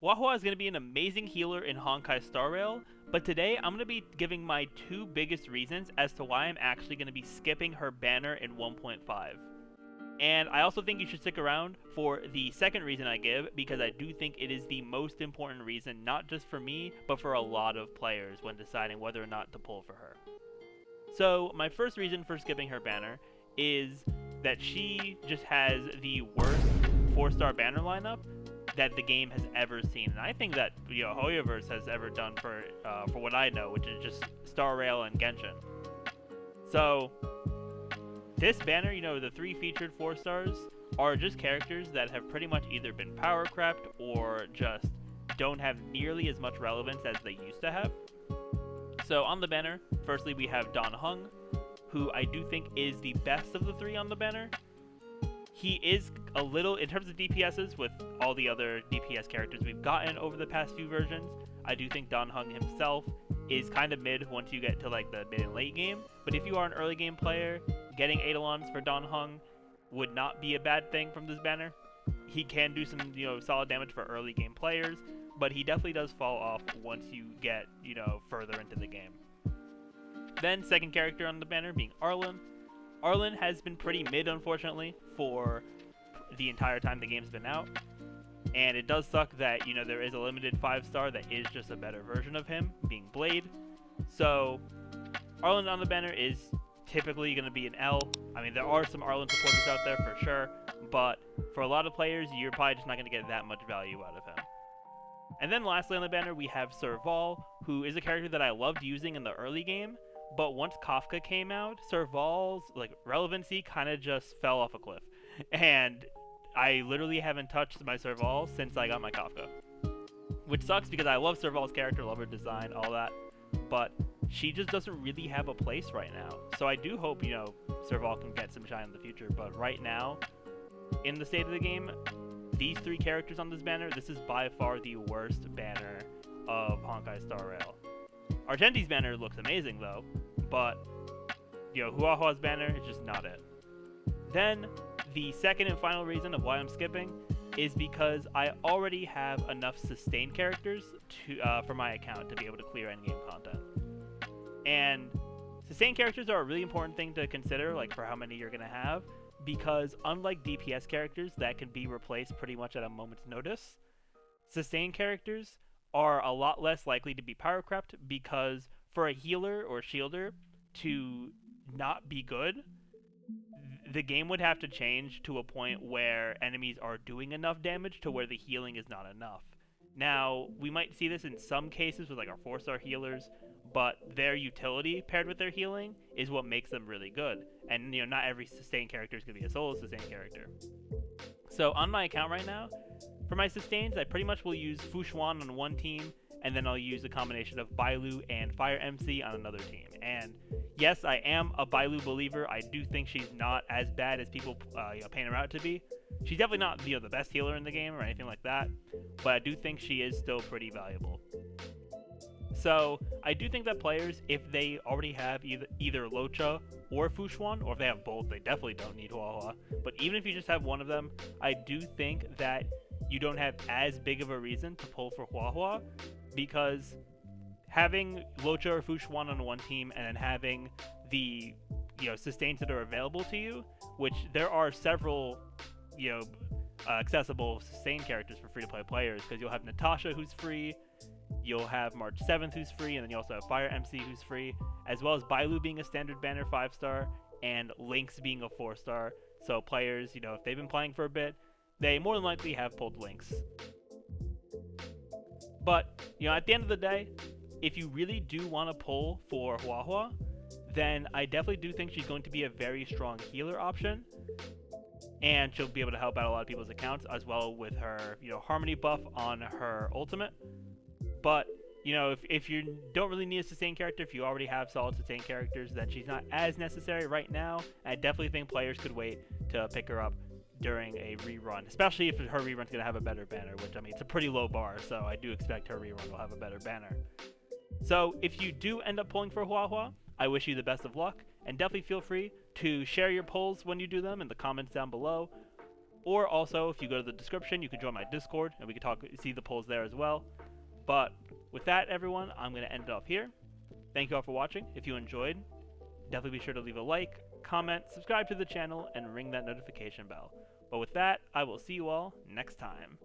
Huo Huo is going to be an amazing healer in Honkai Star Rail, but today I'm going to be giving my two biggest reasons as to why I'm actually going to be skipping her banner in 1.5. And I also think you should stick around for the second reason I give, because I do think it is the most important reason, not just for me, but for a lot of players when deciding whether or not to pull for her. So, my first reason for skipping her banner is that she just has the worst 4-star banner lineup that the game has ever seen, and I think that Hoyoverse has ever done for what I know, which is just Star Rail and Genshin. So this banner, the 3 featured 4 stars are just characters that have pretty much either been power crept or just don't have nearly as much relevance as they used to have. So on the banner, firstly we have Dan Heng, who I do think is the best of the 3 on the banner. He is a little, in terms of DPSs, with all the other DPS characters we've gotten over the past few versions, I do think Dan Heng himself is kind of mid once you get to like the mid and late game. But if you are an early game player, getting Eidolons for Dan Heng would not be a bad thing from this banner. He can do some solid damage for early game players, but he definitely does fall off once you get further into the game. Then second character on the banner being Arlan. Arlan has been pretty mid, unfortunately, for the entire time the game's been out. And it does suck that, there is a limited 5-star that is just a better version of him, being Blade. So, Arlan on the banner is typically going to be an L. I mean, there are some Arlan supporters out there for sure, but for a lot of players, you're probably just not going to get that much value out of him. And then lastly on the banner, we have Serval, who is a character that I loved using in the early game, but once Kafka came out, Serval's relevancy kind of just fell off a cliff. And I literally haven't touched my Serval since I got my Kafka. Which sucks because I love Serval's character, love her design, all that. But she just doesn't really have a place right now. So I do hope, Serval can get some shine in the future. But right now, in the state of the game, these 3 characters on this banner, this is by far the worst banner of Honkai Star Rail. Argenti's banner looks amazing though, but Huo Huo's banner is just not it. Then the second and final reason of why I'm skipping is because I already have enough sustained characters for my account to be able to clear endgame content. And sustained characters are a really important thing to consider, for how many you're going to have, because unlike DPS characters that can be replaced pretty much at a moment's notice, sustained characters are a lot less likely to be power crept, because for a healer or shielder to not be good, the game would have to change to a point where enemies are doing enough damage to where the healing is not enough. Now, we might see this in some cases with our 4-star healers, but their utility paired with their healing is what makes them really good. And not every sustained character is going to be a solo sustained character. So on my account right now, for my sustains, I pretty much will use Xuan on one team, and then I'll use a combination of Bailu and Fire MC on another team. And yes, I am a Bailu believer. I do think she's not as bad as people paint her out to be. She's definitely not the best healer in the game or anything like that, but I do think she is still pretty valuable. So I do think that players, if they already have either Luocha or Xuan, or if they have both, they definitely don't need Huo Huo. But even if you just have one of them, I do think that you don't have as big of a reason to pull for Huo Huo, because having Luocha or Xuan on one team and then having the sustains that are available to you, which there are several accessible sustain characters for free-to-play players, because you'll have Natasha who's free, you'll have March 7th who's free, and then you also have Fire MC who's free, as well as Bailu being a standard banner 5-star and Lynx being a 4-star. So players, if they've been playing for a bit, they more than likely have pulled Lynx. But, at the end of the day, if you really do want to pull for Huo Huo, then I definitely do think she's going to be a very strong healer option. And she'll be able to help out a lot of people's accounts, as well with her, Harmony buff on her ultimate. But, if you don't really need a sustained character, if you already have solid sustained characters, then she's not as necessary right now. I definitely think players could wait to pick her up during a rerun, especially if her rerun's going to have a better banner, which, I mean, it's a pretty low bar, so I do expect her rerun will have a better banner. So if you do end up pulling for Huo Huo, I wish you the best of luck, and definitely feel free to share your pulls when you do them in the comments down below, Or also, if you go to the description, you can join my Discord, and we can see the polls there as well. But with that, everyone, I'm going to end it off here. Thank you all for watching. If you enjoyed, definitely be sure to leave a like, comment, subscribe to the channel, and ring that notification bell. But with that, I will see you all next time.